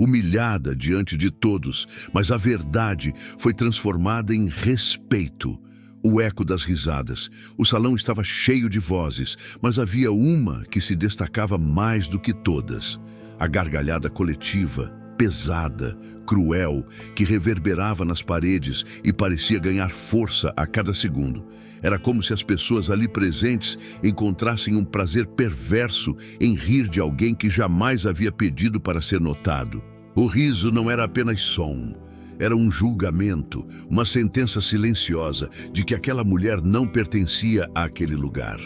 humilhada diante de todos, mas a verdade foi transformada em respeito. O eco das risadas. O salão estava cheio de vozes, mas havia uma que se destacava mais do que todas. A gargalhada coletiva, pesada, cruel, que reverberava nas paredes e parecia ganhar força a cada segundo. Era como se as pessoas ali presentes encontrassem um prazer perverso em rir de alguém que jamais havia pedido para ser notado. O riso não era apenas som. Era um julgamento, uma sentença silenciosa de que aquela mulher não pertencia àquele lugar.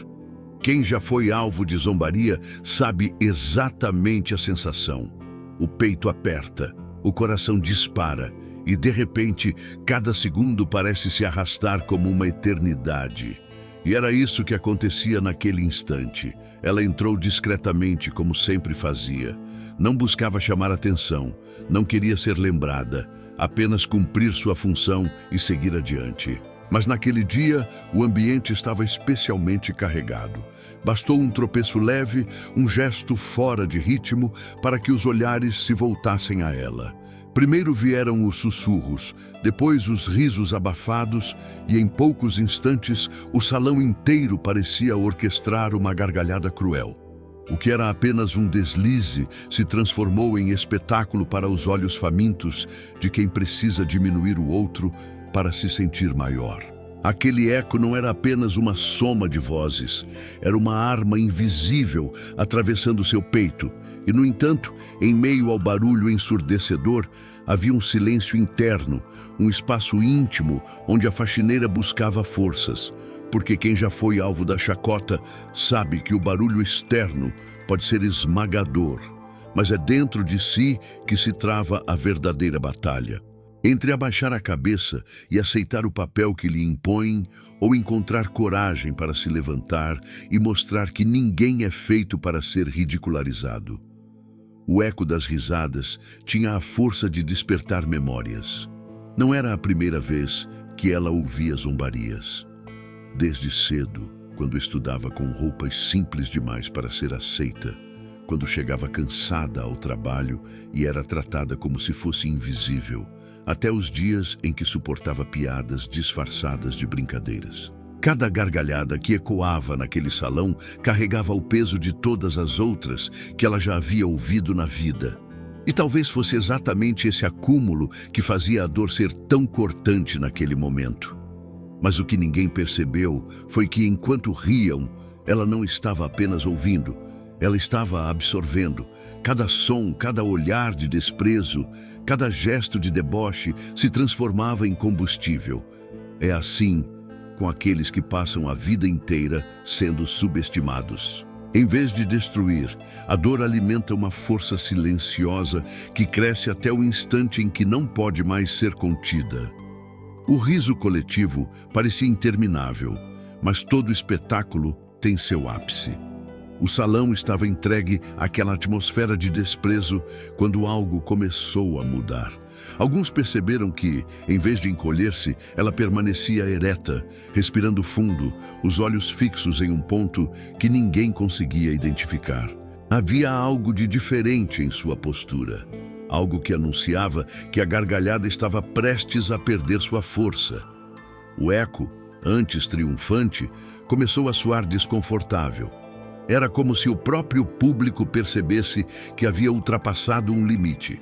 Quem já foi alvo de zombaria sabe exatamente a sensação. O peito aperta, o coração dispara e, de repente, cada segundo parece se arrastar como uma eternidade. E era isso que acontecia naquele instante. Ela entrou discretamente, como sempre fazia. Não buscava chamar atenção, não queria ser lembrada, apenas cumprir sua função e seguir adiante. Mas naquele dia, o ambiente estava especialmente carregado. Bastou um tropeço leve, um gesto fora de ritmo, para que os olhares se voltassem a ela. Primeiro vieram os sussurros, depois os risos abafados, e em poucos instantes o salão inteiro parecia orquestrar uma gargalhada cruel. O que era apenas um deslize se transformou em espetáculo para os olhos famintos de quem precisa diminuir o outro para se sentir maior. Aquele eco não era apenas uma soma de vozes, era uma arma invisível atravessando seu peito. E, no entanto, em meio ao barulho ensurdecedor, havia um silêncio interno, um espaço íntimo onde a faxineira buscava forças. Porque quem já foi alvo da chacota sabe que o barulho externo pode ser esmagador, mas é dentro de si que se trava a verdadeira batalha. Entre abaixar a cabeça e aceitar o papel que lhe impõem, ou encontrar coragem para se levantar e mostrar que ninguém é feito para ser ridicularizado. O eco das risadas tinha a força de despertar memórias. Não era a primeira vez que ela ouvia zombarias. Desde cedo, quando estudava com roupas simples demais para ser aceita, quando chegava cansada ao trabalho e era tratada como se fosse invisível, até os dias em que suportava piadas disfarçadas de brincadeiras. Cada gargalhada que ecoava naquele salão carregava o peso de todas as outras que ela já havia ouvido na vida. E talvez fosse exatamente esse acúmulo que fazia a dor ser tão cortante naquele momento. Mas o que ninguém percebeu foi que, enquanto riam, ela não estava apenas ouvindo, ela estava absorvendo. Cada som, cada olhar de desprezo, cada gesto de deboche se transformava em combustível. É assim com aqueles que passam a vida inteira sendo subestimados. Em vez de destruir, a dor alimenta uma força silenciosa que cresce até o instante em que não pode mais ser contida. O riso coletivo parecia interminável, mas todo espetáculo tem seu ápice. O salão estava entregue àquela atmosfera de desprezo quando algo começou a mudar. Alguns perceberam que, em vez de encolher-se, ela permanecia ereta, respirando fundo, os olhos fixos em um ponto que ninguém conseguia identificar. Havia algo de diferente em sua postura, algo que anunciava que a gargalhada estava prestes a perder sua força. O eco, antes triunfante, começou a soar desconfortável. Era como se o próprio público percebesse que havia ultrapassado um limite.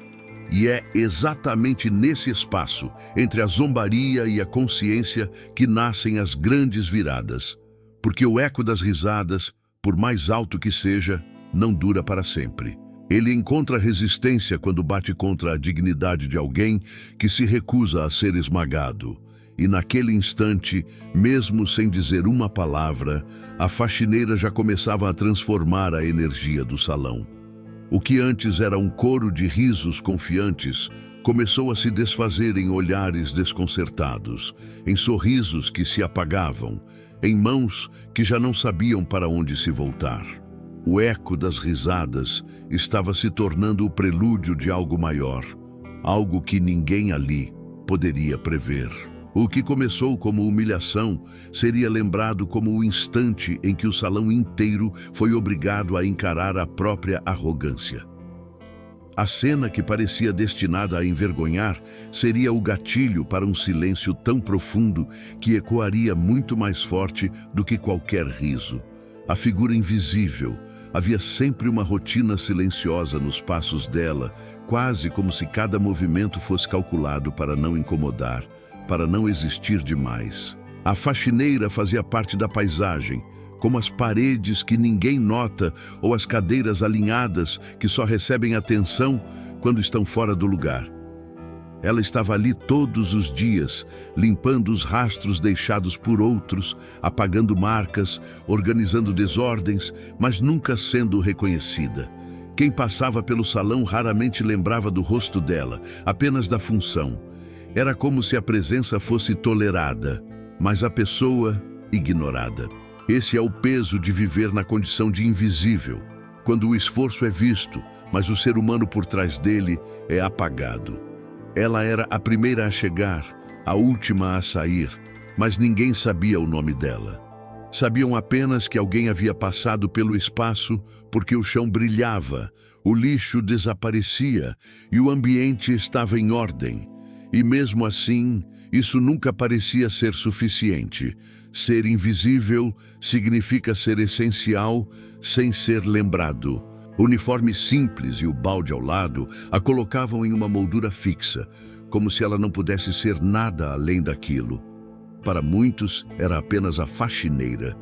E é exatamente nesse espaço, entre a zombaria e a consciência, que nascem as grandes viradas. Porque o eco das risadas, por mais alto que seja, não dura para sempre. Ele encontra resistência quando bate contra a dignidade de alguém que se recusa a ser esmagado. E naquele instante, mesmo sem dizer uma palavra, a faxineira já começava a transformar a energia do salão. O que antes era um coro de risos confiantes, começou a se desfazer em olhares desconcertados, em sorrisos que se apagavam, em mãos que já não sabiam para onde se voltar. O eco das risadas estava se tornando o prelúdio de algo maior, algo que ninguém ali poderia prever. O que começou como humilhação seria lembrado como o instante em que o salão inteiro foi obrigado a encarar a própria arrogância. A cena, que parecia destinada a envergonhar, seria o gatilho para um silêncio tão profundo que ecoaria muito mais forte do que qualquer riso. A figura invisível. Havia sempre uma rotina silenciosa nos passos dela, quase como se cada movimento fosse calculado para não incomodar, para não existir demais. A faxineira fazia parte da paisagem, como as paredes que ninguém nota ou as cadeiras alinhadas que só recebem atenção quando estão fora do lugar. Ela estava ali todos os dias, limpando os rastros deixados por outros, apagando marcas, organizando desordens, mas nunca sendo reconhecida. Quem passava pelo salão raramente lembrava do rosto dela, apenas da função. Era como se a presença fosse tolerada, mas a pessoa ignorada. Esse é o peso de viver na condição de invisível, quando o esforço é visto, mas o ser humano por trás dele é apagado. Ela era a primeira a chegar, a última a sair, mas ninguém sabia o nome dela. Sabiam apenas que alguém havia passado pelo espaço porque o chão brilhava, o lixo desaparecia e o ambiente estava em ordem. E mesmo assim, isso nunca parecia ser suficiente. Ser invisível significa ser essencial sem ser lembrado. O uniforme simples e o balde ao lado a colocavam em uma moldura fixa, como se ela não pudesse ser nada além daquilo. Para muitos, era apenas a faxineira,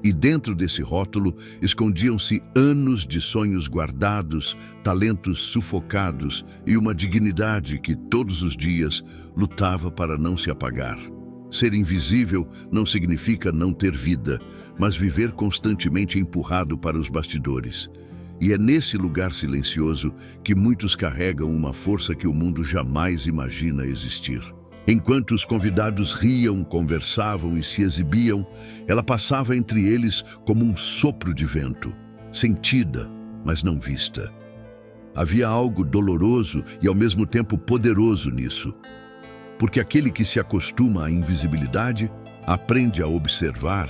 e dentro desse rótulo escondiam-se anos de sonhos guardados, talentos sufocados e uma dignidade que todos os dias lutava para não se apagar. Ser invisível não significa não ter vida, mas viver constantemente empurrado para os bastidores. E é nesse lugar silencioso que muitos carregam uma força que o mundo jamais imagina existir. Enquanto os convidados riam, conversavam e se exibiam, ela passava entre eles como um sopro de vento, sentida, mas não vista. Havia algo doloroso e ao mesmo tempo poderoso nisso. Porque aquele que se acostuma à invisibilidade aprende a observar,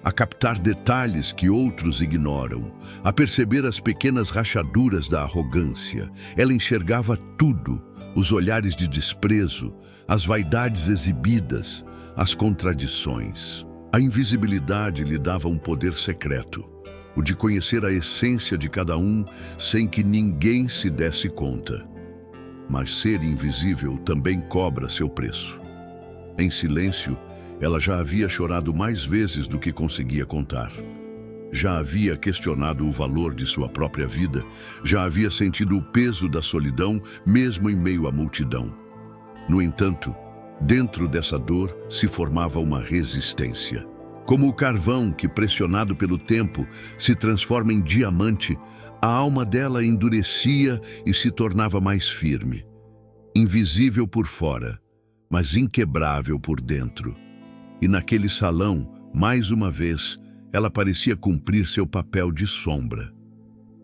a captar detalhes que outros ignoram, a perceber as pequenas rachaduras da arrogância. Ela enxergava tudo, os olhares de desprezo, as vaidades exibidas, as contradições. A invisibilidade lhe dava um poder secreto, o de conhecer a essência de cada um sem que ninguém se desse conta. Mas ser invisível também cobra seu preço. Em silêncio, ela já havia chorado mais vezes do que conseguia contar. Já havia questionado o valor de sua própria vida, já havia sentido o peso da solidão, mesmo em meio à multidão. No entanto, dentro dessa dor se formava uma resistência. Como o carvão que, pressionado pelo tempo, se transforma em diamante, a alma dela endurecia e se tornava mais firme. Invisível por fora, mas inquebrável por dentro. E naquele salão, mais uma vez, ela parecia cumprir seu papel de sombra.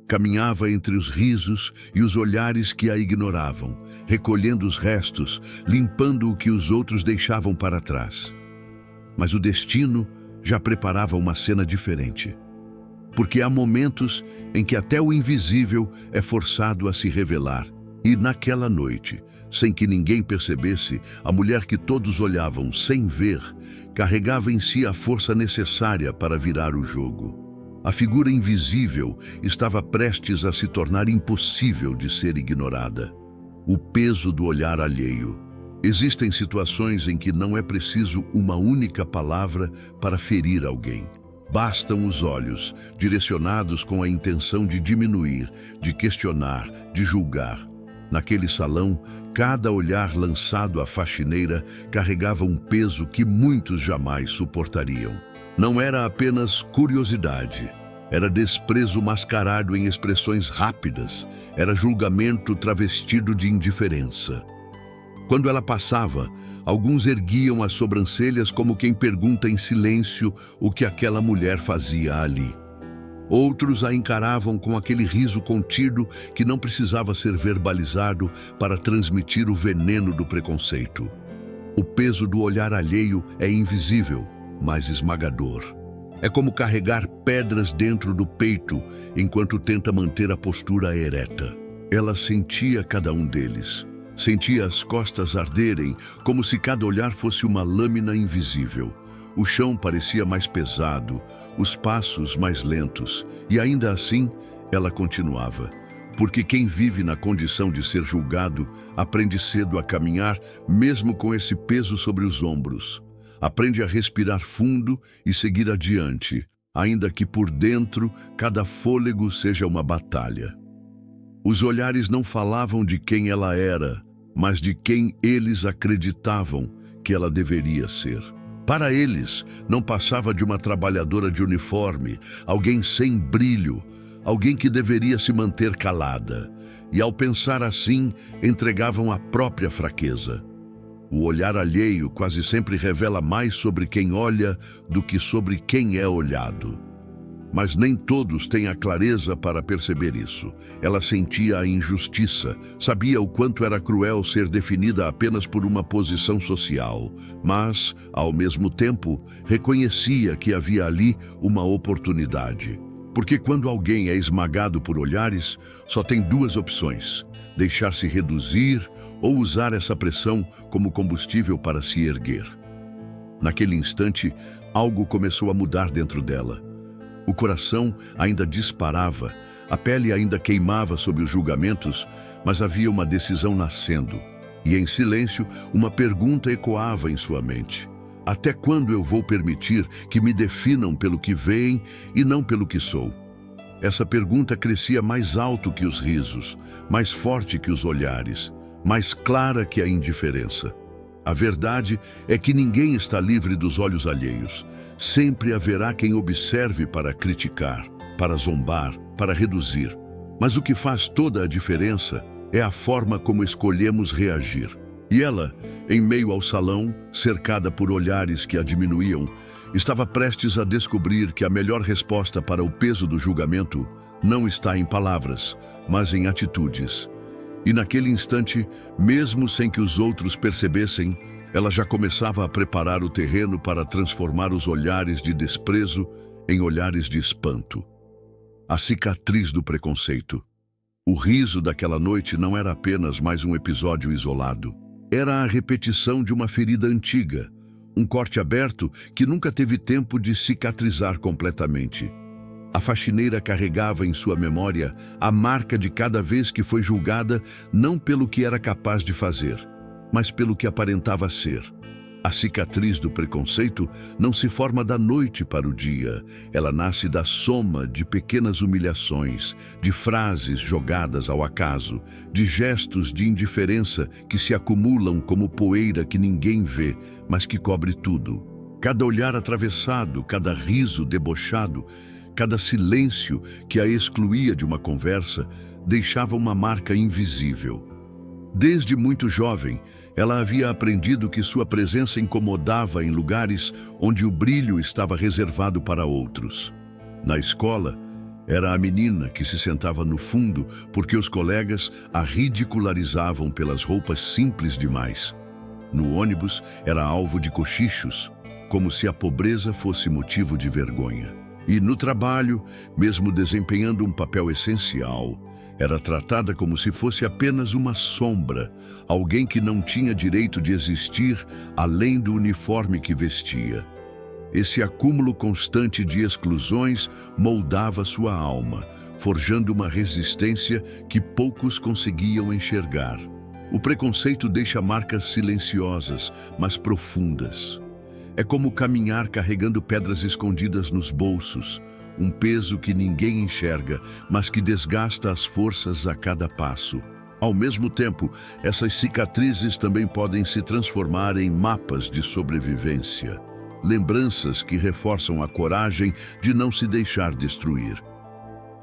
Caminhava entre os risos e os olhares que a ignoravam, recolhendo os restos, limpando o que os outros deixavam para trás. Mas o destino já preparava uma cena diferente. Porque há momentos em que até o invisível é forçado a se revelar. E naquela noite, sem que ninguém percebesse, a mulher que todos olhavam sem ver, carregava em si a força necessária para virar o jogo. A figura invisível estava prestes a se tornar impossível de ser ignorada. O peso do olhar alheio. Existem situações em que não é preciso uma única palavra para ferir alguém. Bastam os olhos, direcionados com a intenção de diminuir, de questionar, de julgar. Naquele salão, cada olhar lançado à faxineira carregava um peso que muitos jamais suportariam. Não era apenas curiosidade, era desprezo mascarado em expressões rápidas, era julgamento travestido de indiferença. Quando ela passava, alguns erguiam as sobrancelhas como quem pergunta em silêncio o que aquela mulher fazia ali. Outros a encaravam com aquele riso contido que não precisava ser verbalizado para transmitir o veneno do preconceito. O peso do olhar alheio é invisível, mas esmagador. É como carregar pedras dentro do peito enquanto tenta manter a postura ereta. Ela sentia cada um deles. Sentia as costas arderem, como se cada olhar fosse uma lâmina invisível. O chão parecia mais pesado, os passos mais lentos, e ainda assim, ela continuava. Porque quem vive na condição de ser julgado, aprende cedo a caminhar, mesmo com esse peso sobre os ombros. Aprende a respirar fundo e seguir adiante, ainda que por dentro cada fôlego seja uma batalha. Os olhares não falavam de quem ela era, mas de quem eles acreditavam que ela deveria ser. Para eles, não passava de uma trabalhadora de uniforme, alguém sem brilho, alguém que deveria se manter calada. E ao pensar assim, entregavam a própria fraqueza. O olhar alheio quase sempre revela mais sobre quem olha do que sobre quem é olhado. Mas nem todos têm a clareza para perceber isso. Ela sentia a injustiça, sabia o quanto era cruel ser definida apenas por uma posição social, mas, ao mesmo tempo, reconhecia que havia ali uma oportunidade. Porque quando alguém é esmagado por olhares, só tem duas opções: deixar-se reduzir ou usar essa pressão como combustível para se erguer. Naquele instante, algo começou a mudar dentro dela. O coração ainda disparava, a pele ainda queimava sob os julgamentos, mas havia uma decisão nascendo. E em silêncio, uma pergunta ecoava em sua mente: até quando eu vou permitir que me definam pelo que veem e não pelo que sou? Essa pergunta crescia mais alto que os risos, mais forte que os olhares, mais clara que a indiferença. A verdade é que ninguém está livre dos olhos alheios. Sempre haverá quem observe para criticar, para zombar, para reduzir. Mas o que faz toda a diferença é a forma como escolhemos reagir. E ela, em meio ao salão, cercada por olhares que a diminuíam, estava prestes a descobrir que a melhor resposta para o peso do julgamento não está em palavras, mas em atitudes. E naquele instante, mesmo sem que os outros percebessem, ela já começava a preparar o terreno para transformar os olhares de desprezo em olhares de espanto. A cicatriz do preconceito. O riso daquela noite não era apenas mais um episódio isolado. Era a repetição de uma ferida antiga, um corte aberto que nunca teve tempo de cicatrizar completamente. A faxineira carregava em sua memória a marca de cada vez que foi julgada não pelo que era capaz de fazer, mas pelo que aparentava ser. A cicatriz do preconceito não se forma da noite para o dia. Ela nasce da soma de pequenas humilhações, de frases jogadas ao acaso, de gestos de indiferença que se acumulam como poeira que ninguém vê, mas que cobre tudo. Cada olhar atravessado, cada riso debochado, cada silêncio que a excluía de uma conversa, deixava uma marca invisível. Desde muito jovem, ela havia aprendido que sua presença incomodava em lugares onde o brilho estava reservado para outros. Na escola, era a menina que se sentava no fundo porque os colegas a ridicularizavam pelas roupas simples demais. No ônibus, era alvo de cochichos, como se a pobreza fosse motivo de vergonha. E no trabalho, mesmo desempenhando um papel essencial, era tratada como se fosse apenas uma sombra, alguém que não tinha direito de existir além do uniforme que vestia. Esse acúmulo constante de exclusões moldava sua alma, forjando uma resistência que poucos conseguiam enxergar. O preconceito deixa marcas silenciosas, mas profundas. É como caminhar carregando pedras escondidas nos bolsos, um peso que ninguém enxerga, mas que desgasta as forças a cada passo. Ao mesmo tempo, essas cicatrizes também podem se transformar em mapas de sobrevivência, lembranças que reforçam a coragem de não se deixar destruir.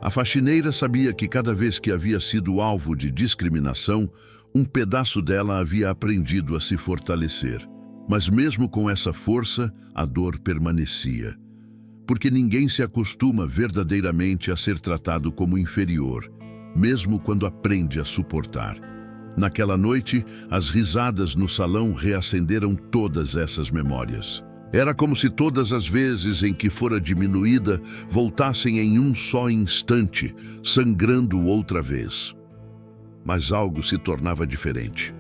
A faxineira sabia que cada vez que havia sido alvo de discriminação, um pedaço dela havia aprendido a se fortalecer. Mas mesmo com essa força, a dor permanecia. Porque ninguém se acostuma verdadeiramente a ser tratado como inferior, mesmo quando aprende a suportar. Naquela noite, as risadas no salão reacenderam todas essas memórias. Era como se todas as vezes em que fora diminuída, voltassem em um só instante, sangrando outra vez. Mas algo se tornava diferente.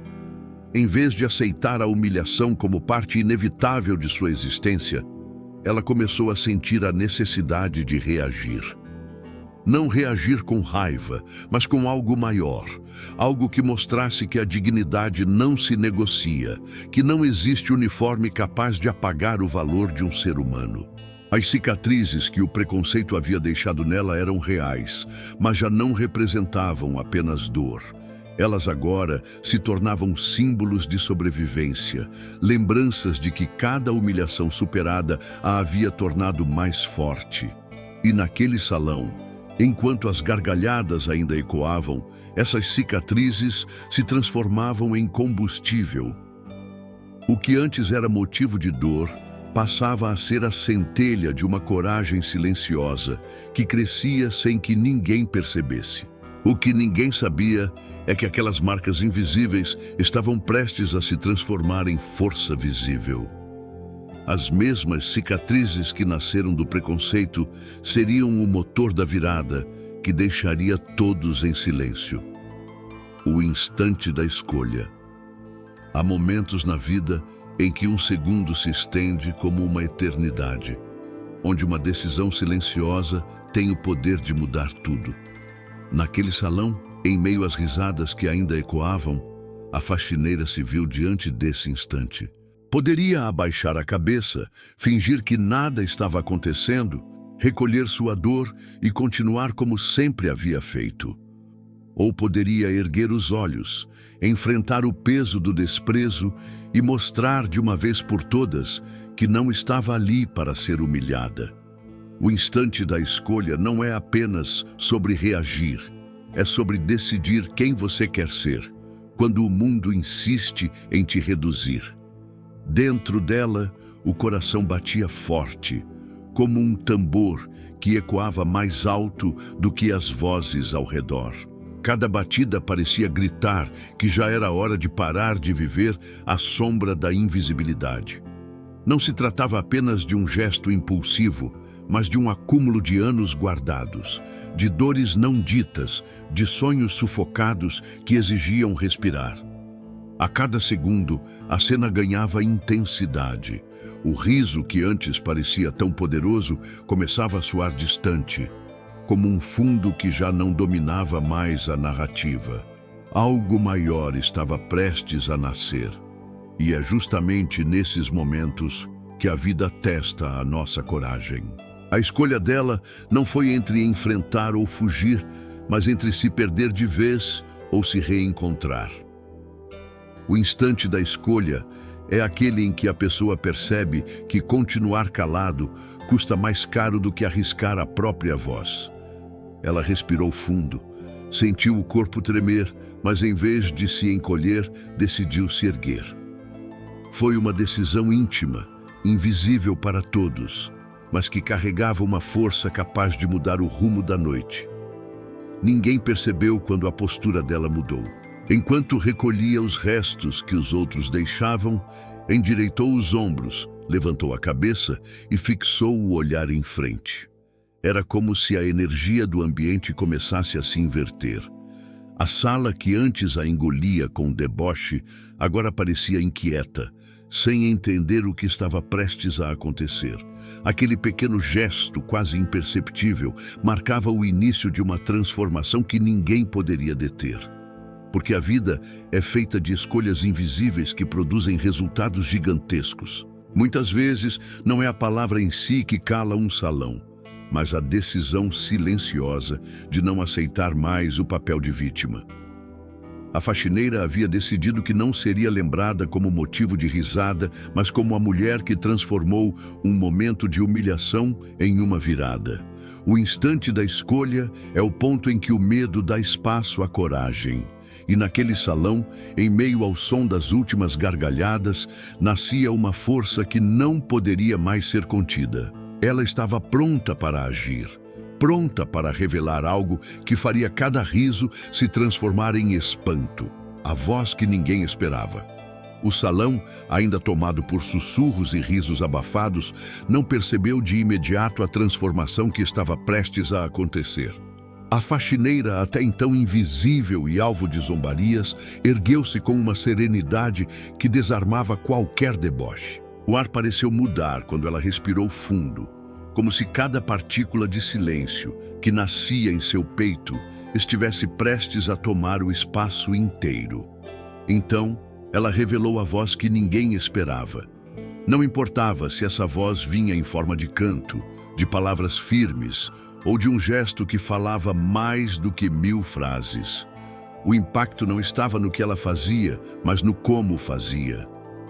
Em vez de aceitar a humilhação como parte inevitável de sua existência, ela começou a sentir a necessidade de reagir. Não reagir com raiva, mas com algo maior, algo que mostrasse que a dignidade não se negocia, que não existe uniforme capaz de apagar o valor de um ser humano. As cicatrizes que o preconceito havia deixado nela eram reais, mas já não representavam apenas dor. Elas agora se tornavam símbolos de sobrevivência, lembranças de que cada humilhação superada a havia tornado mais forte. E naquele salão, enquanto as gargalhadas ainda ecoavam, essas cicatrizes se transformavam em combustível. O que antes era motivo de dor, passava a ser a centelha de uma coragem silenciosa que crescia sem que ninguém percebesse. O que ninguém sabia é que aquelas marcas invisíveis estavam prestes a se transformar em força visível. As mesmas cicatrizes que nasceram do preconceito seriam o motor da virada que deixaria todos em silêncio. O instante da escolha. Há momentos na vida em que um segundo se estende como uma eternidade, onde uma decisão silenciosa tem o poder de mudar tudo. Naquele salão, em meio às risadas que ainda ecoavam, a faxineira se viu diante desse instante. Poderia abaixar a cabeça, fingir que nada estava acontecendo, recolher sua dor e continuar como sempre havia feito. Ou poderia erguer os olhos, enfrentar o peso do desprezo e mostrar de uma vez por todas que não estava ali para ser humilhada. O instante da escolha não é apenas sobre reagir, é sobre decidir quem você quer ser, quando o mundo insiste em te reduzir. Dentro dela, o coração batia forte, como um tambor que ecoava mais alto do que as vozes ao redor. Cada batida parecia gritar que já era hora de parar de viver à sombra da invisibilidade. Não se tratava apenas de um gesto impulsivo, mas de um acúmulo de anos guardados, de dores não ditas, de sonhos sufocados que exigiam respirar. A cada segundo, a cena ganhava intensidade. O riso que antes parecia tão poderoso começava a soar distante, como um fundo que já não dominava mais a narrativa. Algo maior estava prestes a nascer. E é justamente nesses momentos que a vida testa a nossa coragem. A escolha dela não foi entre enfrentar ou fugir, mas entre se perder de vez ou se reencontrar. O instante da escolha é aquele em que a pessoa percebe que continuar calado custa mais caro do que arriscar a própria voz. Ela respirou fundo, sentiu o corpo tremer, mas em vez de se encolher, decidiu se erguer. Foi uma decisão íntima, invisível para todos, mas que carregava uma força capaz de mudar o rumo da noite. Ninguém percebeu quando a postura dela mudou. Enquanto recolhia os restos que os outros deixavam, endireitou os ombros, levantou a cabeça e fixou o olhar em frente. Era como se a energia do ambiente começasse a se inverter. A sala que antes a engolia com deboche, agora parecia inquieta, sem entender o que estava prestes a acontecer. Aquele pequeno gesto, quase imperceptível, marcava o início de uma transformação que ninguém poderia deter. Porque a vida é feita de escolhas invisíveis que produzem resultados gigantescos. Muitas vezes, não é a palavra em si que cala um salão, mas a decisão silenciosa de não aceitar mais o papel de vítima. A faxineira havia decidido que não seria lembrada como motivo de risada, mas como a mulher que transformou um momento de humilhação em uma virada. O instante da escolha é o ponto em que o medo dá espaço à coragem. E naquele salão, em meio ao som das últimas gargalhadas, nascia uma força que não poderia mais ser contida. Ela estava pronta para agir, pronta para revelar algo que faria cada riso se transformar em espanto, a voz que ninguém esperava. O salão, ainda tomado por sussurros e risos abafados, não percebeu de imediato a transformação que estava prestes a acontecer. A faxineira, até então invisível e alvo de zombarias, ergueu-se com uma serenidade que desarmava qualquer deboche. O ar pareceu mudar quando ela respirou fundo, como se cada partícula de silêncio que nascia em seu peito estivesse prestes a tomar o espaço inteiro. Então, ela revelou a voz que ninguém esperava. Não importava se essa voz vinha em forma de canto, de palavras firmes, ou de um gesto que falava mais do que 1000 frases. O impacto não estava no que ela fazia, mas no como fazia.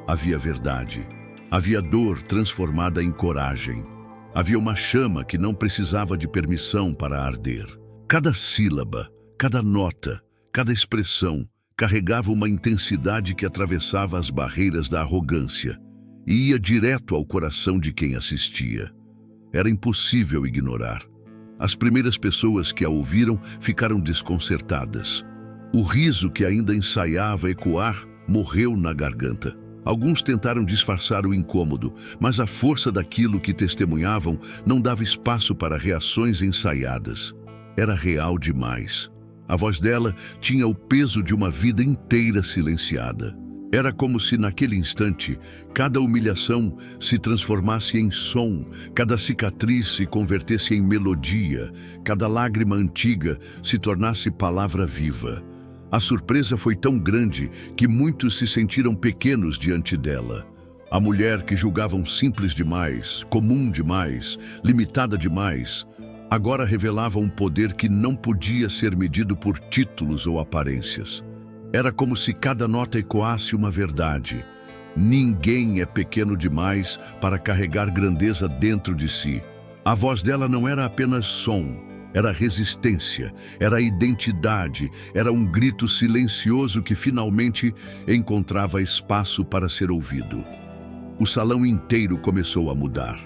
Havia verdade. Havia dor transformada em coragem. Havia uma chama que não precisava de permissão para arder. Cada sílaba, cada nota, cada expressão carregava uma intensidade que atravessava as barreiras da arrogância e ia direto ao coração de quem assistia. Era impossível ignorar. As primeiras pessoas que a ouviram ficaram desconcertadas. O riso que ainda ensaiava ecoar morreu na garganta. Alguns tentaram disfarçar o incômodo, mas a força daquilo que testemunhavam não dava espaço para reações ensaiadas. Era real demais. A voz dela tinha o peso de uma vida inteira silenciada. Era como se naquele instante, cada humilhação se transformasse em som, cada cicatriz se convertesse em melodia, cada lágrima antiga se tornasse palavra viva. A surpresa foi tão grande que muitos se sentiram pequenos diante dela. A mulher que julgavam simples demais, comum demais, limitada demais, agora revelava um poder que não podia ser medido por títulos ou aparências. Era como se cada nota ecoasse uma verdade. Ninguém é pequeno demais para carregar grandeza dentro de si. A voz dela não era apenas som, era resistência, era identidade, era um grito silencioso que finalmente encontrava espaço para ser ouvido. O salão inteiro começou a mudar.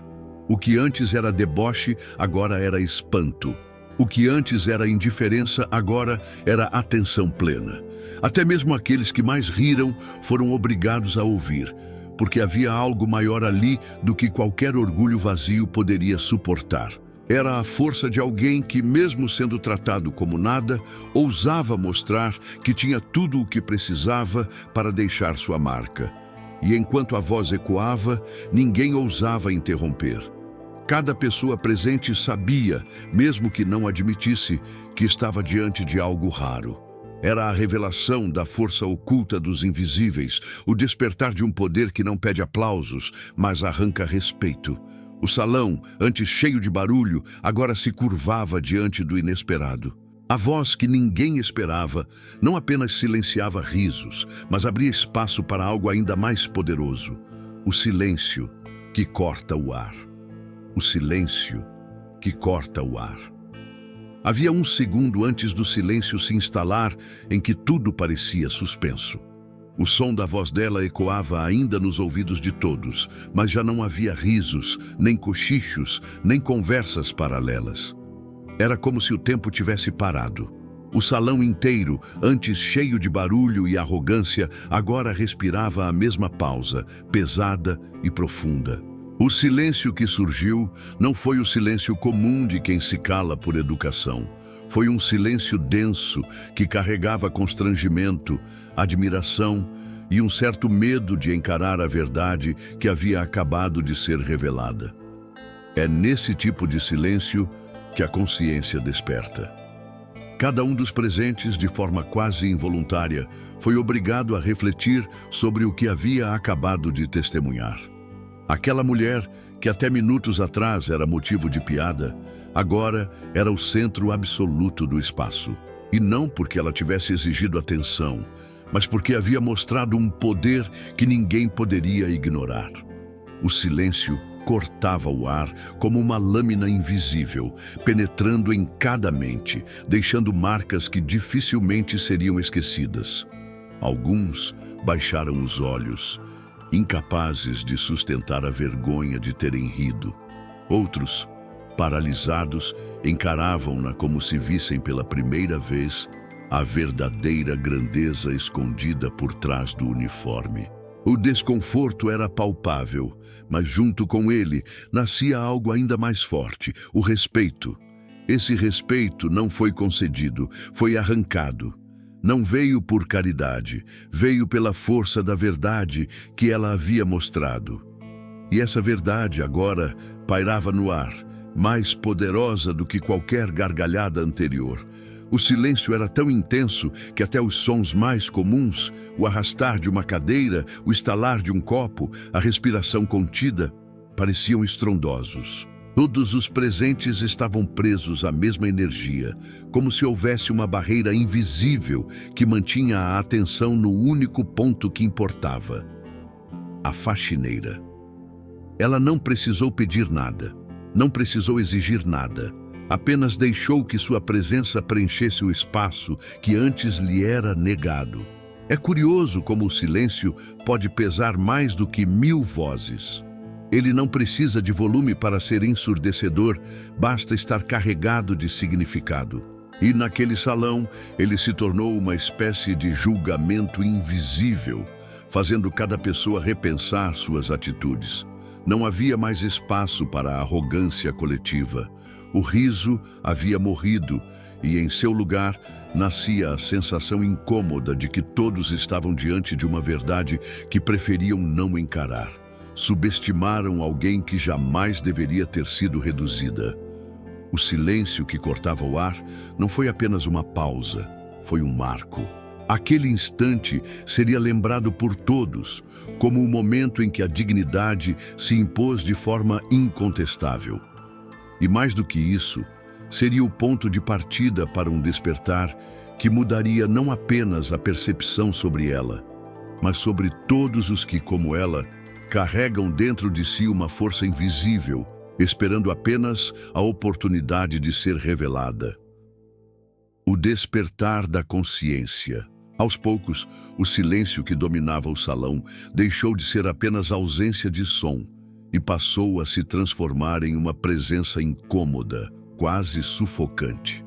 O que antes era deboche, agora era espanto. O que antes era indiferença, agora era atenção plena. Até mesmo aqueles que mais riram foram obrigados a ouvir, porque havia algo maior ali do que qualquer orgulho vazio poderia suportar. Era a força de alguém que, mesmo sendo tratado como nada, ousava mostrar que tinha tudo o que precisava para deixar sua marca. E enquanto a voz ecoava, ninguém ousava interromper. Cada pessoa presente sabia, mesmo que não admitisse, que estava diante de algo raro. Era a revelação da força oculta dos invisíveis, o despertar de um poder que não pede aplausos, mas arranca respeito. O salão, antes cheio de barulho, agora se curvava diante do inesperado. A voz que ninguém esperava não apenas silenciava risos, mas abria espaço para algo ainda mais poderoso: o silêncio que corta o ar. O silêncio que corta o ar. Havia um segundo antes do silêncio se instalar em que tudo parecia suspenso. O som da voz dela ecoava ainda nos ouvidos de todos, mas já não havia risos, nem cochichos, nem conversas paralelas. Era como se o tempo tivesse parado. O salão inteiro, antes cheio de barulho e arrogância, agora respirava a mesma pausa, pesada e profunda. O silêncio que surgiu não foi o silêncio comum de quem se cala por educação. Foi um silêncio denso que carregava constrangimento, admiração e um certo medo de encarar a verdade que havia acabado de ser revelada. É nesse tipo de silêncio que a consciência desperta. Cada um dos presentes, de forma quase involuntária, foi obrigado a refletir sobre o que havia acabado de testemunhar. Aquela mulher, que até minutos atrás era motivo de piada, agora era o centro absoluto do espaço. E não porque ela tivesse exigido atenção, mas porque havia mostrado um poder que ninguém poderia ignorar. O silêncio cortava o ar como uma lâmina invisível, penetrando em cada mente, deixando marcas que dificilmente seriam esquecidas. Alguns baixaram os olhos, incapazes de sustentar a vergonha de terem rido. Outros, paralisados, encaravam-na como se vissem pela primeira vez a verdadeira grandeza escondida por trás do uniforme. O desconforto era palpável, mas junto com ele nascia algo ainda mais forte: o respeito. Esse respeito não foi concedido, foi arrancado. Não veio por caridade, veio pela força da verdade que ela havia mostrado. E essa verdade agora pairava no ar, mais poderosa do que qualquer gargalhada anterior. O silêncio era tão intenso que até os sons mais comuns, o arrastar de uma cadeira, o estalar de um copo, a respiração contida, pareciam estrondosos. Todos os presentes estavam presos à mesma energia, como se houvesse uma barreira invisível que mantinha a atenção no único ponto que importava: a faxineira. Ela não precisou pedir nada, não precisou exigir nada, apenas deixou que sua presença preenchesse o espaço que antes lhe era negado. É curioso como o silêncio pode pesar mais do que 1000 vozes. Ele não precisa de volume para ser ensurdecedor, basta estar carregado de significado. E naquele salão, ele se tornou uma espécie de julgamento invisível, fazendo cada pessoa repensar suas atitudes. Não havia mais espaço para a arrogância coletiva. O riso havia morrido e, em seu lugar, nascia a sensação incômoda de que todos estavam diante de uma verdade que preferiam não encarar. Subestimaram alguém que jamais deveria ter sido reduzida. O silêncio que cortava o ar não foi apenas uma pausa, foi um marco. Aquele instante seria lembrado por todos como o momento em que a dignidade se impôs de forma incontestável. E mais do que isso, seria o ponto de partida para um despertar que mudaria não apenas a percepção sobre ela, mas sobre todos os que, como ela, carregam dentro de si uma força invisível, esperando apenas a oportunidade de ser revelada. O despertar da consciência. Aos poucos, o silêncio que dominava o salão deixou de ser apenas ausência de som e passou a se transformar em uma presença incômoda, quase sufocante.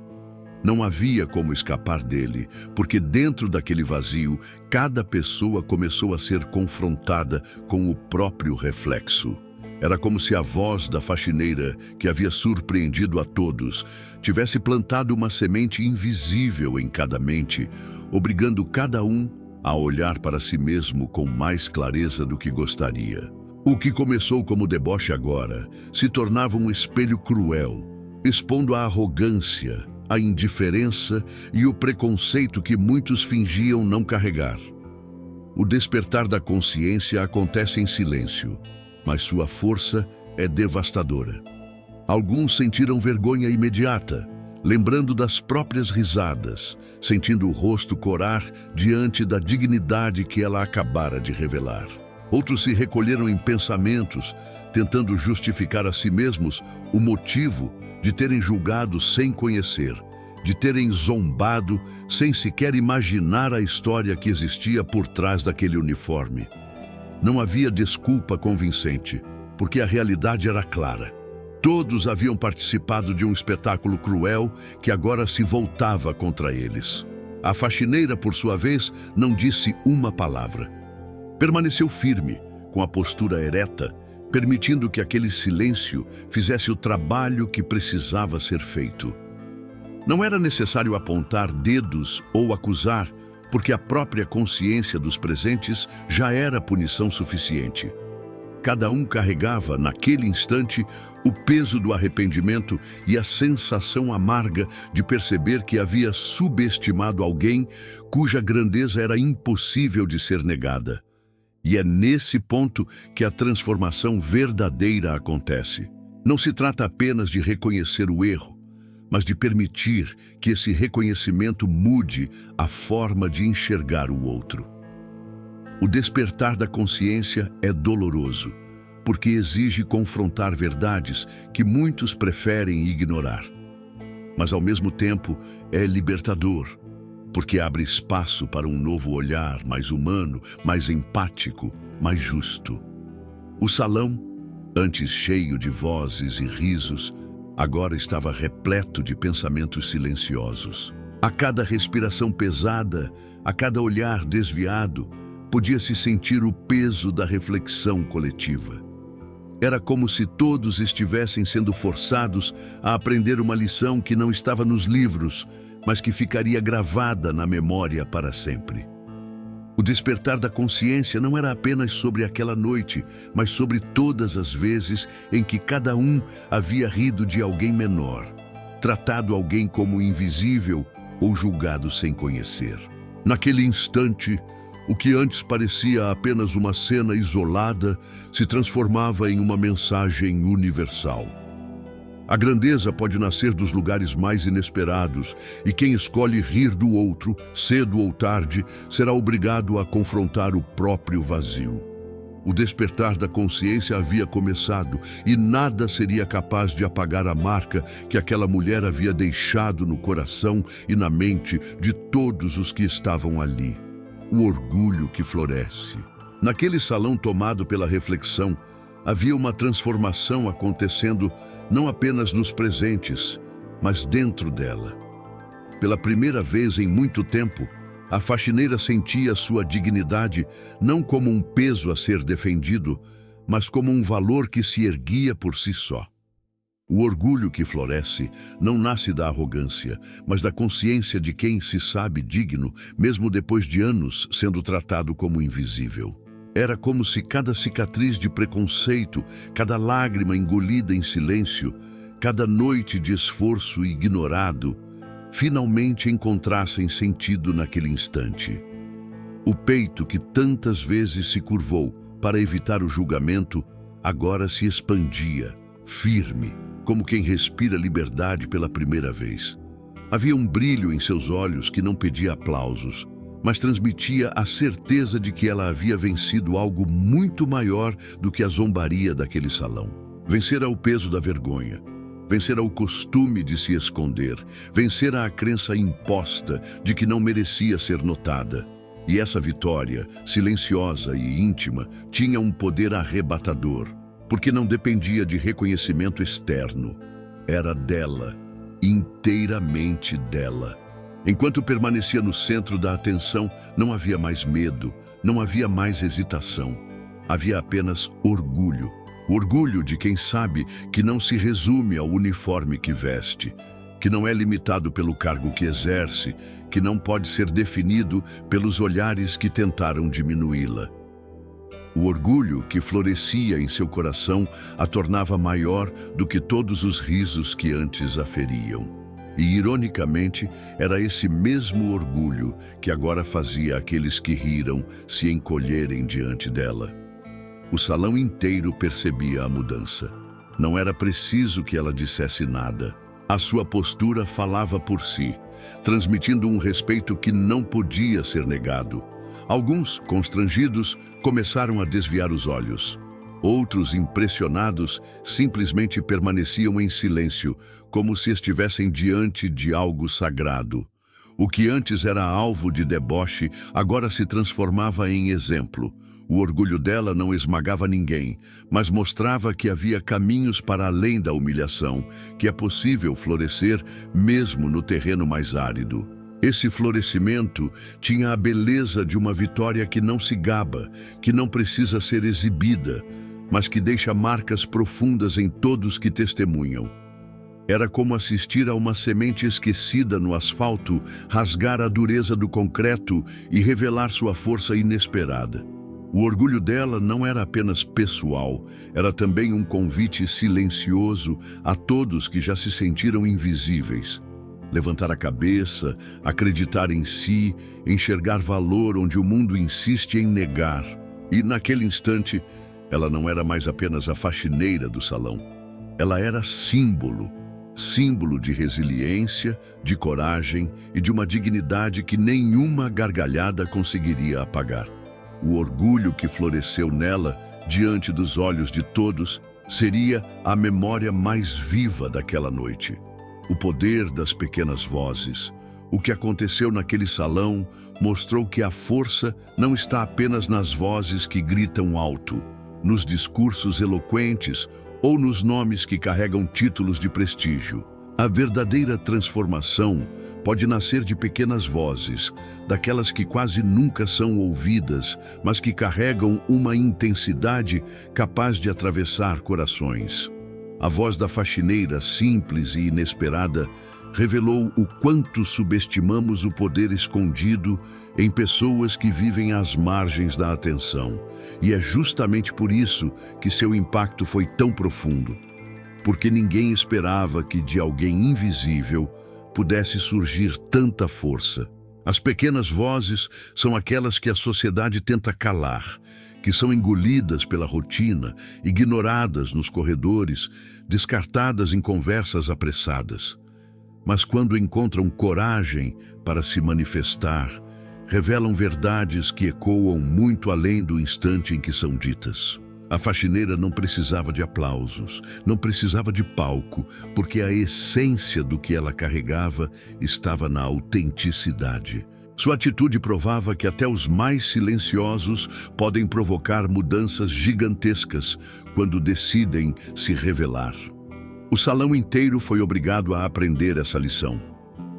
Não havia como escapar dele, porque dentro daquele vazio, cada pessoa começou a ser confrontada com o próprio reflexo. Era como se a voz da faxineira, que havia surpreendido a todos, tivesse plantado uma semente invisível em cada mente, obrigando cada um a olhar para si mesmo com mais clareza do que gostaria. O que começou como deboche agora se tornava um espelho cruel, expondo a arrogância, a indiferença e o preconceito que muitos fingiam não carregar. O despertar da consciência acontece em silêncio, mas sua força é devastadora. Alguns sentiram vergonha imediata, lembrando das próprias risadas, sentindo o rosto corar diante da dignidade que ela acabara de revelar. Outros se recolheram em pensamentos, tentando justificar a si mesmos o motivo de terem julgado sem conhecer, de terem zombado sem sequer imaginar a história que existia por trás daquele uniforme. Não havia desculpa convincente, porque a realidade era clara. Todos haviam participado de um espetáculo cruel que agora se voltava contra eles. A faxineira, por sua vez, não disse uma palavra. Permaneceu firme, com a postura ereta, permitindo que aquele silêncio fizesse o trabalho que precisava ser feito. Não era necessário apontar dedos ou acusar, porque a própria consciência dos presentes já era punição suficiente. Cada um carregava, naquele instante, o peso do arrependimento e a sensação amarga de perceber que havia subestimado alguém cuja grandeza era impossível de ser negada. E é nesse ponto que a transformação verdadeira acontece. Não se trata apenas de reconhecer o erro, mas de permitir que esse reconhecimento mude a forma de enxergar o outro. O despertar da consciência é doloroso, porque exige confrontar verdades que muitos preferem ignorar. Mas, ao mesmo tempo, é libertador, porque abre espaço para um novo olhar mais humano, mais empático, mais justo. O salão, antes cheio de vozes e risos, agora estava repleto de pensamentos silenciosos. A cada respiração pesada, a cada olhar desviado, podia-se sentir o peso da reflexão coletiva. Era como se todos estivessem sendo forçados a aprender uma lição que não estava nos livros, mas que ficaria gravada na memória para sempre. O despertar da consciência não era apenas sobre aquela noite, mas sobre todas as vezes em que cada um havia rido de alguém menor, tratado alguém como invisível ou julgado sem conhecer. Naquele instante, o que antes parecia apenas uma cena isolada se transformava em uma mensagem universal. A grandeza pode nascer dos lugares mais inesperados, e quem escolhe rir do outro, cedo ou tarde, será obrigado a confrontar o próprio vazio. O despertar da consciência havia começado, e nada seria capaz de apagar a marca que aquela mulher havia deixado no coração e na mente de todos os que estavam ali. O orgulho que floresce. Naquele salão tomado pela reflexão, havia uma transformação acontecendo não apenas nos presentes, mas dentro dela. Pela primeira vez em muito tempo, a faxineira sentia sua dignidade não como um peso a ser defendido, mas como um valor que se erguia por si só. O orgulho que floresce não nasce da arrogância, mas da consciência de quem se sabe digno, mesmo depois de anos sendo tratado como invisível. Era como se cada cicatriz de preconceito, cada lágrima engolida em silêncio, cada noite de esforço ignorado, finalmente encontrassem sentido naquele instante. O peito que tantas vezes se curvou para evitar o julgamento, agora se expandia, firme, como quem respira liberdade pela primeira vez. Havia um brilho em seus olhos que não pedia aplausos, mas transmitia a certeza de que ela havia vencido algo muito maior do que a zombaria daquele salão. Vencera o peso da vergonha, vencera o costume de se esconder, vencera a crença imposta de que não merecia ser notada. E essa vitória, silenciosa e íntima, tinha um poder arrebatador, porque não dependia de reconhecimento externo. Era dela, inteiramente dela. Enquanto permanecia no centro da atenção, não havia mais medo, não havia mais hesitação. Havia apenas orgulho. Orgulho de quem sabe que não se resume ao uniforme que veste, que não é limitado pelo cargo que exerce, que não pode ser definido pelos olhares que tentaram diminuí-la. O orgulho que florescia em seu coração a tornava maior do que todos os risos que antes a feriam. E, ironicamente, era esse mesmo orgulho que agora fazia aqueles que riram se encolherem diante dela. O salão inteiro percebia a mudança. Não era preciso que ela dissesse nada. A sua postura falava por si, transmitindo um respeito que não podia ser negado. Alguns, constrangidos, começaram a desviar os olhos. Outros, impressionados, simplesmente permaneciam em silêncio, como se estivessem diante de algo sagrado. O que antes era alvo de deboche, agora se transformava em exemplo. O orgulho dela não esmagava ninguém, mas mostrava que havia caminhos para além da humilhação, que é possível florescer mesmo no terreno mais árido. Esse florescimento tinha a beleza de uma vitória que não se gaba, que não precisa ser exibida, mas que deixa marcas profundas em todos que testemunham. Era como assistir a uma semente esquecida no asfalto rasgar a dureza do concreto e revelar sua força inesperada. O orgulho dela não era apenas pessoal, era também um convite silencioso a todos que já se sentiram invisíveis. Levantar a cabeça, acreditar em si, enxergar valor onde o mundo insiste em negar. E naquele instante, ela não era mais apenas a faxineira do salão. Ela era símbolo. Símbolo de resiliência, de coragem e de uma dignidade que nenhuma gargalhada conseguiria apagar. O orgulho que floresceu nela, diante dos olhos de todos, seria a memória mais viva daquela noite. O poder das pequenas vozes. O que aconteceu naquele salão mostrou que a força não está apenas nas vozes que gritam alto, nos discursos eloquentes ou nos nomes que carregam títulos de prestígio. A verdadeira transformação pode nascer de pequenas vozes, daquelas que quase nunca são ouvidas, mas que carregam uma intensidade capaz de atravessar corações. A voz da faxineira, simples e inesperada, revelou o quanto subestimamos o poder escondido em pessoas que vivem às margens da atenção. E é justamente por isso que seu impacto foi tão profundo. Porque ninguém esperava que de alguém invisível pudesse surgir tanta força. As pequenas vozes são aquelas que a sociedade tenta calar, que são engolidas pela rotina, ignoradas nos corredores, descartadas em conversas apressadas. Mas quando encontram coragem para se manifestar, revelam verdades que ecoam muito além do instante em que são ditas. A faxineira não precisava de aplausos, não precisava de palco, porque a essência do que ela carregava estava na autenticidade. Sua atitude provava que até os mais silenciosos podem provocar mudanças gigantescas quando decidem se revelar. O salão inteiro foi obrigado a aprender essa lição.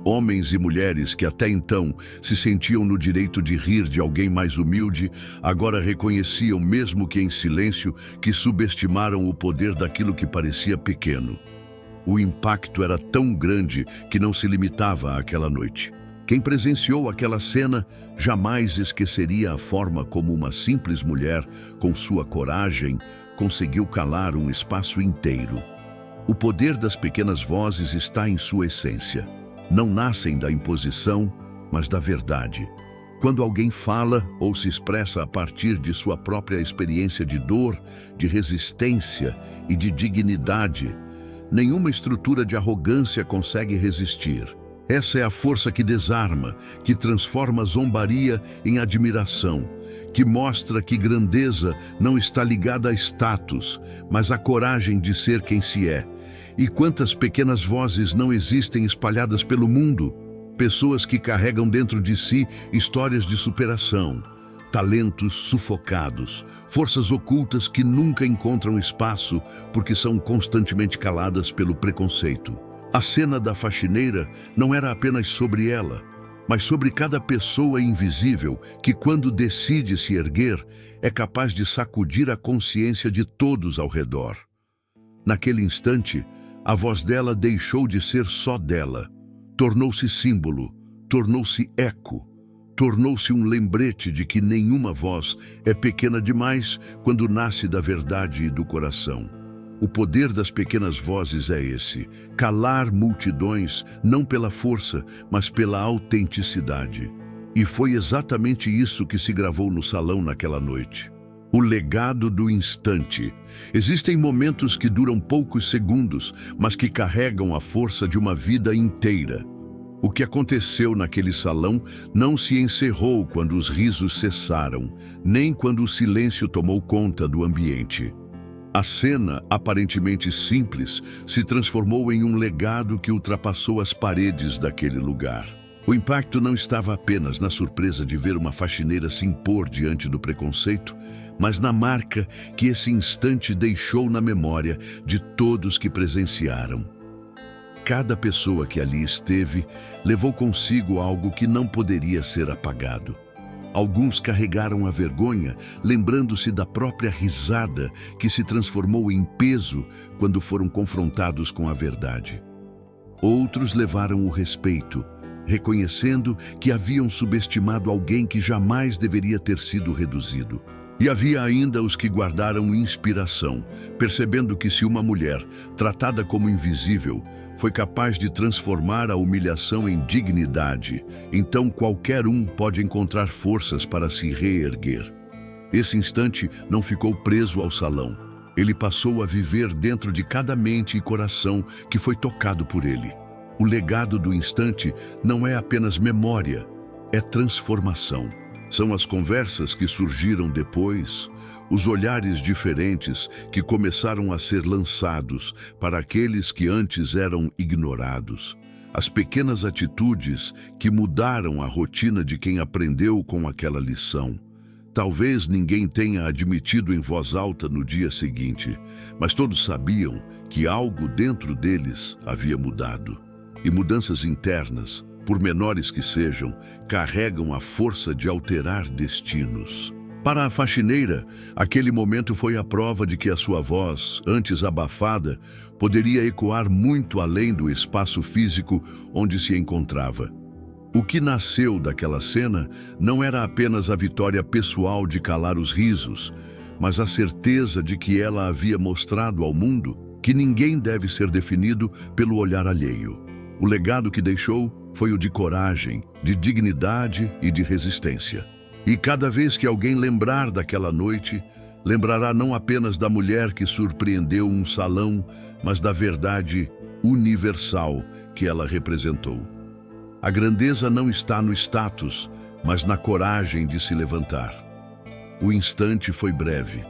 Homens e mulheres que até então se sentiam no direito de rir de alguém mais humilde, agora reconheciam, mesmo que em silêncio, que subestimaram o poder daquilo que parecia pequeno. O impacto era tão grande que não se limitava àquela noite. Quem presenciou aquela cena jamais esqueceria a forma como uma simples mulher, com sua coragem, conseguiu calar um espaço inteiro. O poder das pequenas vozes está em sua essência. Não nascem da imposição, mas da verdade. Quando alguém fala ou se expressa a partir de sua própria experiência de dor, de resistência e de dignidade, nenhuma estrutura de arrogância consegue resistir. Essa é a força que desarma, que transforma a zombaria em admiração, que mostra que grandeza não está ligada a status, mas à coragem de ser quem se é. E quantas pequenas vozes não existem espalhadas pelo mundo? Pessoas que carregam dentro de si histórias de superação, talentos sufocados, forças ocultas que nunca encontram espaço porque são constantemente caladas pelo preconceito. A cena da faxineira não era apenas sobre ela, mas sobre cada pessoa invisível que, quando decide se erguer, é capaz de sacudir a consciência de todos ao redor. Naquele instante, a voz dela deixou de ser só dela. Tornou-se símbolo, tornou-se eco, tornou-se um lembrete de que nenhuma voz é pequena demais quando nasce da verdade e do coração. O poder das pequenas vozes é esse: calar multidões não pela força, mas pela autenticidade. E foi exatamente isso que se gravou no salão naquela noite. O legado do instante. Existem momentos que duram poucos segundos, mas que carregam a força de uma vida inteira. O que aconteceu naquele salão não se encerrou quando os risos cessaram, nem quando o silêncio tomou conta do ambiente. A cena, aparentemente simples, se transformou em um legado que ultrapassou as paredes daquele lugar. O impacto não estava apenas na surpresa de ver uma faxineira se impor diante do preconceito, mas na marca que esse instante deixou na memória de todos que presenciaram. Cada pessoa que ali esteve levou consigo algo que não poderia ser apagado. Alguns carregaram a vergonha, lembrando-se da própria risada que se transformou em peso quando foram confrontados com a verdade. Outros levaram o respeito, reconhecendo que haviam subestimado alguém que jamais deveria ter sido reduzido. E havia ainda os que guardaram inspiração, percebendo que se uma mulher, tratada como invisível, foi capaz de transformar a humilhação em dignidade, então qualquer um pode encontrar forças para se reerguer. Esse instante não ficou preso ao salão. Ele passou a viver dentro de cada mente e coração que foi tocado por ele. O legado do instante não é apenas memória, é transformação. São as conversas que surgiram depois, os olhares diferentes que começaram a ser lançados para aqueles que antes eram ignorados, as pequenas atitudes que mudaram a rotina de quem aprendeu com aquela lição. Talvez ninguém tenha admitido em voz alta no dia seguinte, mas todos sabiam que algo dentro deles havia mudado. E mudanças internas, por menores que sejam, carregam a força de alterar destinos. Para a faxineira, aquele momento foi a prova de que a sua voz, antes abafada, poderia ecoar muito além do espaço físico onde se encontrava. O que nasceu daquela cena não era apenas a vitória pessoal de calar os risos, mas a certeza de que ela havia mostrado ao mundo que ninguém deve ser definido pelo olhar alheio. O legado que deixou foi o de coragem, de dignidade e de resistência. E cada vez que alguém lembrar daquela noite, lembrará não apenas da mulher que surpreendeu um salão, mas da verdade universal que ela representou. A grandeza não está no status, mas na coragem de se levantar. O instante foi breve,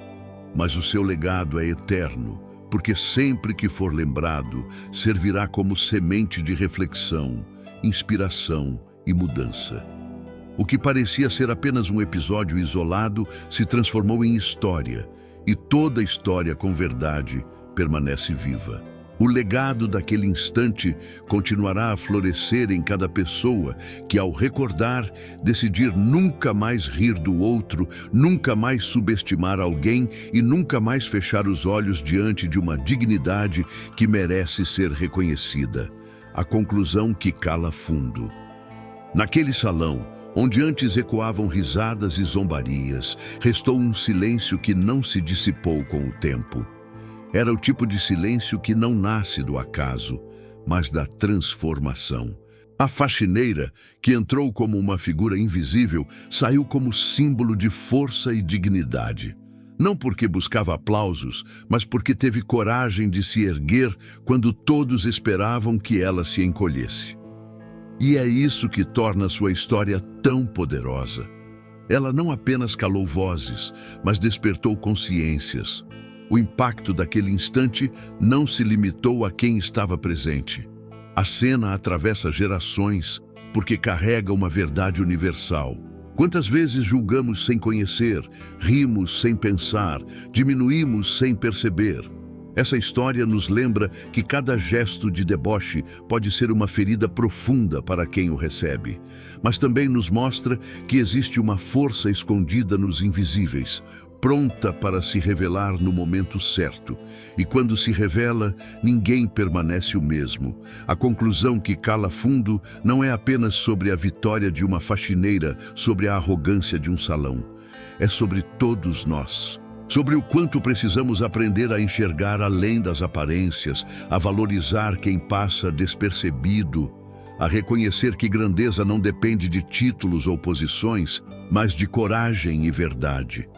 mas o seu legado é eterno, porque sempre que for lembrado, servirá como semente de reflexão, inspiração e mudança. O que parecia ser apenas um episódio isolado se transformou em história, e toda história com verdade permanece viva. O legado daquele instante continuará a florescer em cada pessoa que, ao recordar, decidir nunca mais rir do outro, nunca mais subestimar alguém e nunca mais fechar os olhos diante de uma dignidade que merece ser reconhecida. A conclusão que cala fundo. Naquele salão, onde antes ecoavam risadas e zombarias, restou um silêncio que não se dissipou com o tempo. Era o tipo de silêncio que não nasce do acaso, mas da transformação. A faxineira, que entrou como uma figura invisível, saiu como símbolo de força e dignidade. Não porque buscava aplausos, mas porque teve coragem de se erguer quando todos esperavam que ela se encolhesse. E é isso que torna sua história tão poderosa. Ela não apenas calou vozes, mas despertou consciências. O impacto daquele instante não se limitou a quem estava presente. A cena atravessa gerações, porque carrega uma verdade universal. Quantas vezes julgamos sem conhecer, rimos sem pensar, diminuímos sem perceber? Essa história nos lembra que cada gesto de deboche pode ser uma ferida profunda para quem o recebe, mas também nos mostra que existe uma força escondida nos invisíveis, pronta para se revelar no momento certo. E quando se revela, ninguém permanece o mesmo. A conclusão que cala fundo não é apenas sobre a vitória de uma faxineira, sobre a arrogância de um salão. É sobre todos nós. Sobre o quanto precisamos aprender a enxergar além das aparências, a valorizar quem passa despercebido, a reconhecer que grandeza não depende de títulos ou posições, mas de coragem e verdade.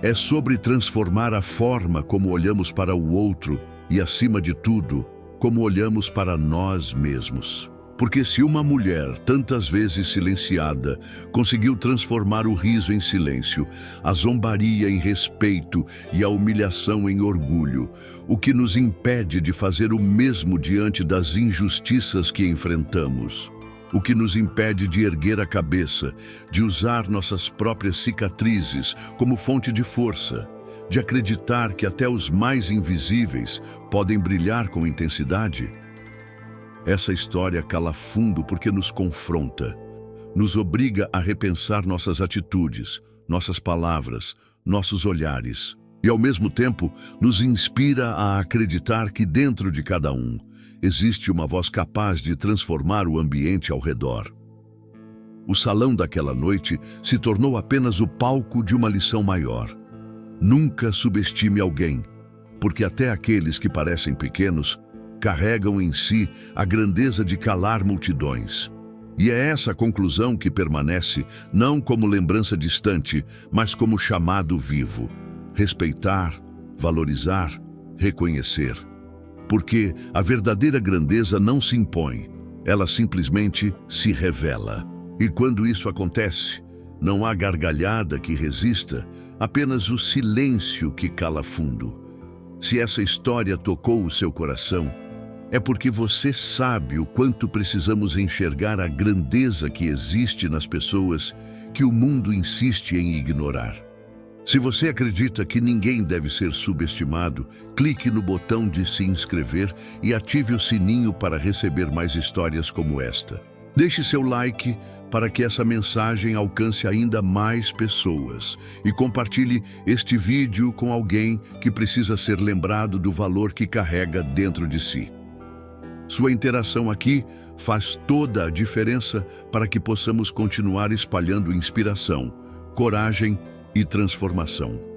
É sobre transformar a forma como olhamos para o outro e, acima de tudo, como olhamos para nós mesmos. Porque se uma mulher, tantas vezes silenciada, conseguiu transformar o riso em silêncio, a zombaria em respeito e a humilhação em orgulho, o que nos impede de fazer o mesmo diante das injustiças que enfrentamos? O que nos impede de erguer a cabeça, de usar nossas próprias cicatrizes como fonte de força, de acreditar que até os mais invisíveis podem brilhar com intensidade? Essa história cala fundo porque nos confronta, nos obriga a repensar nossas atitudes, nossas palavras, nossos olhares, e ao mesmo tempo nos inspira a acreditar que dentro de cada um existe uma voz capaz de transformar o ambiente ao redor. O salão daquela noite se tornou apenas o palco de uma lição maior. Nunca subestime alguém, porque até aqueles que parecem pequenos carregam em si a grandeza de calar multidões. E é essa a conclusão que permanece, não como lembrança distante, mas como chamado vivo. Respeitar, valorizar, reconhecer. Porque a verdadeira grandeza não se impõe, ela simplesmente se revela. E quando isso acontece, não há gargalhada que resista, apenas o silêncio que cala fundo. Se essa história tocou o seu coração, é porque você sabe o quanto precisamos enxergar a grandeza que existe nas pessoas que o mundo insiste em ignorar. Se você acredita que ninguém deve ser subestimado, clique no botão de se inscrever e ative o sininho para receber mais histórias como esta. Deixe seu like para que essa mensagem alcance ainda mais pessoas e compartilhe este vídeo com alguém que precisa ser lembrado do valor que carrega dentro de si. Sua interação aqui faz toda a diferença para que possamos continuar espalhando inspiração, coragem e transformação.